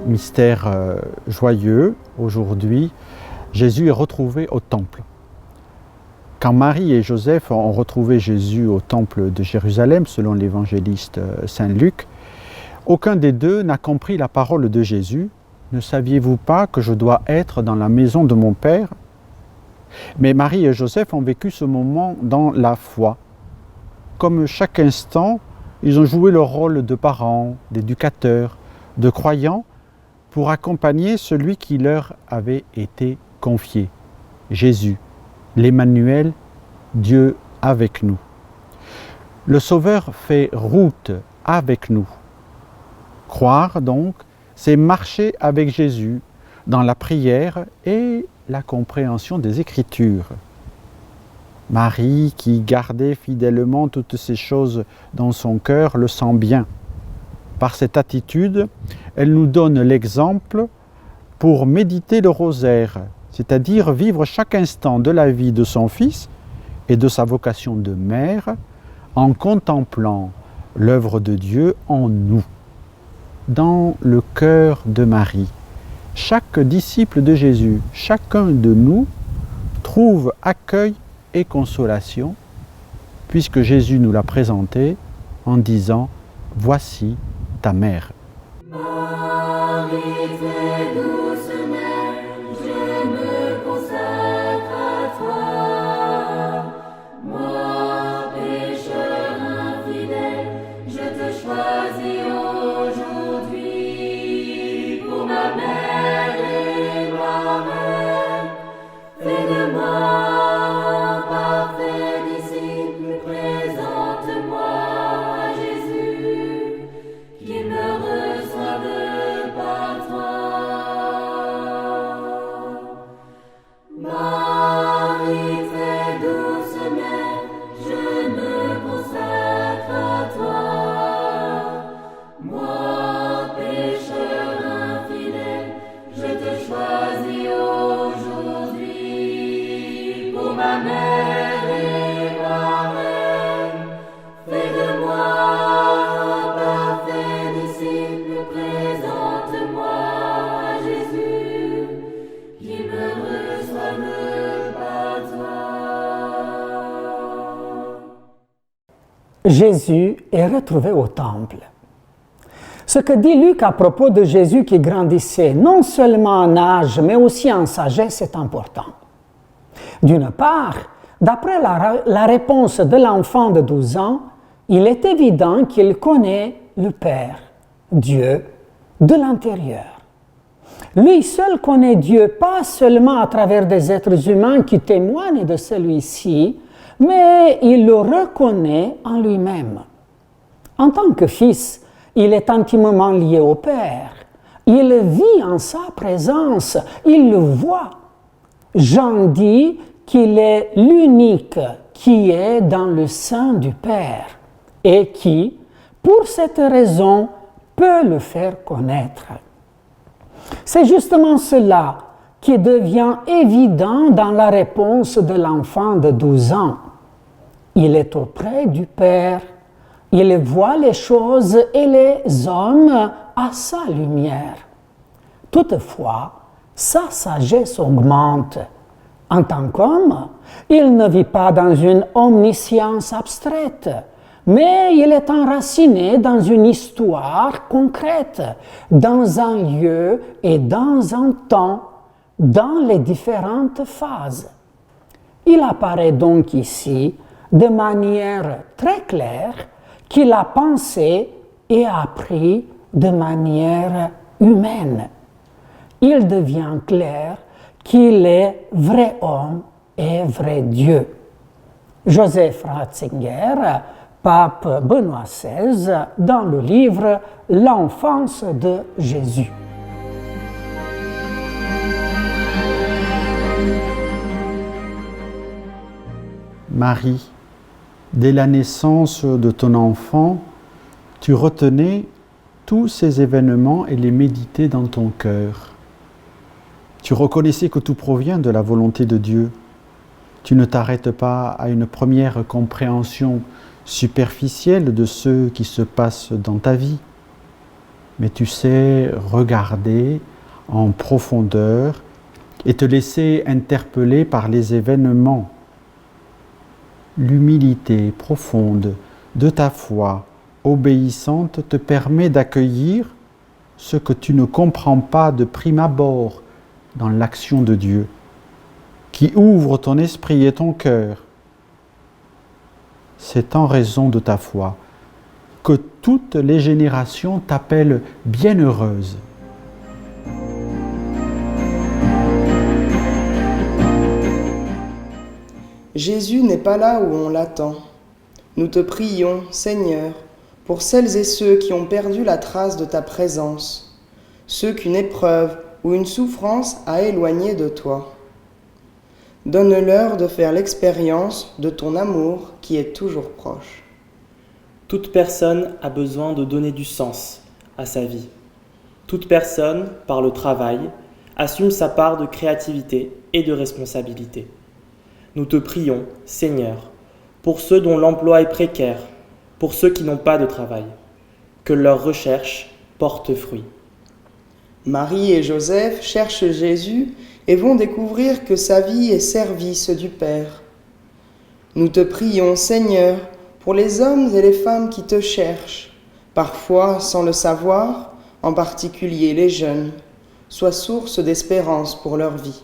Mystère joyeux, aujourd'hui, Jésus est retrouvé au temple. Quand Marie et Joseph ont retrouvé Jésus au temple de Jérusalem, selon l'évangéliste Saint Luc, aucun des deux n'a compris la parole de Jésus. « Ne saviez-vous pas que je dois être dans la maison de mon Père ?» Mais Marie et Joseph ont vécu ce moment dans la foi. Comme chaque instant, ils ont joué le rôle de parents, d'éducateurs, de croyants, pour accompagner celui qui leur avait été confié, Jésus, l'Emmanuel, Dieu avec nous. Le Sauveur fait route avec nous. Croire donc, c'est marcher avec Jésus dans la prière et la compréhension des Écritures. Marie, qui gardait fidèlement toutes ces choses dans son cœur, le sent bien. Par cette attitude, elle nous donne l'exemple pour méditer le rosaire, c'est-à-dire vivre chaque instant de la vie de son Fils et de sa vocation de mère en contemplant l'œuvre de Dieu en nous, dans le cœur de Marie. Chaque disciple de Jésus, chacun de nous, trouve accueil et consolation, puisque Jésus nous l'a présenté en disant « Voici ta mère ». Marie, très douce mère, je me consacre à toi. Moi, pécheur infidèle, je te choisis aujourd'hui pour ma mère et ma reine. Fais de moi parfait disciple, présente-moi à Jésus, qu'il me reçoive par toi. Marie, très douce mère, je me consacre à toi. Moi, pécheur infidèle, je te choisis aujourd'hui pour ma mère et ma reine. Fais de moi parfait disciple, présente-moi à Jésus, qui me reçoive par toi. Jésus est retrouvé au temple. Ce que dit Luc à propos de Jésus qui grandissait, non seulement en âge, mais aussi en sagesse, est important. D'une part, d'après la réponse de l'enfant de 12 ans, il est évident qu'il connaît le Père, Dieu, de l'intérieur. Lui seul connaît Dieu, pas seulement à travers des êtres humains qui témoignent de celui-ci, mais il le reconnaît en lui-même. En tant que fils, il est intimement lié au Père. Il vit en sa présence, il le voit. Jean dit qu'il est l'unique qui est dans le sein du Père et qui, pour cette raison, peut le faire connaître. C'est justement cela qui devient évident dans la réponse de l'enfant de 12 ans. Il est auprès du Père, il voit les choses et les hommes à sa lumière. Toutefois, sa sagesse augmente. En tant qu'homme, il ne vit pas dans une omniscience abstraite, mais il est enraciné dans une histoire concrète, dans un lieu et dans un temps, dans les différentes phases. Il apparaît donc ici de manière très claire qu'il a pensé et appris de manière humaine. Il devient clair qu'il est vrai homme et vrai Dieu. Joseph Ratzinger, pape Benoît XVI, dans le livre « L'enfance de Jésus ». Marie, dès la naissance de ton enfant, tu retenais tous ces événements et les méditais dans ton cœur. Tu reconnaissais que tout provient de la volonté de Dieu. Tu ne t'arrêtes pas à une première compréhension superficielle de ce qui se passe dans ta vie. mais tu sais regarder en profondeur et te laisser interpeller par les événements. L'humilité profonde de ta foi obéissante te permet d'accueillir ce que tu ne comprends pas de prime abord dans l'action de Dieu, qui ouvre ton esprit et ton cœur. C'est en raison de ta foi que toutes les générations t'appellent bienheureuse. Jésus n'est pas là où on l'attend. Nous te prions, Seigneur, pour celles et ceux qui ont perdu la trace de ta présence, ceux qu'une épreuve ou une souffrance a éloignés de toi. Donne-leur de faire l'expérience de ton amour qui est toujours proche. Toute personne a besoin de donner du sens à sa vie. Toute personne, par le travail, assume sa part de créativité et de responsabilité. Nous te prions, Seigneur, pour ceux dont l'emploi est précaire, pour ceux qui n'ont pas de travail, que leur recherche porte fruit. Marie et Joseph cherchent Jésus et vont découvrir que sa vie est service du Père. Nous te prions, Seigneur, pour les hommes et les femmes qui te cherchent, parfois sans le savoir, en particulier les jeunes. Sois source d'espérance pour leur vie.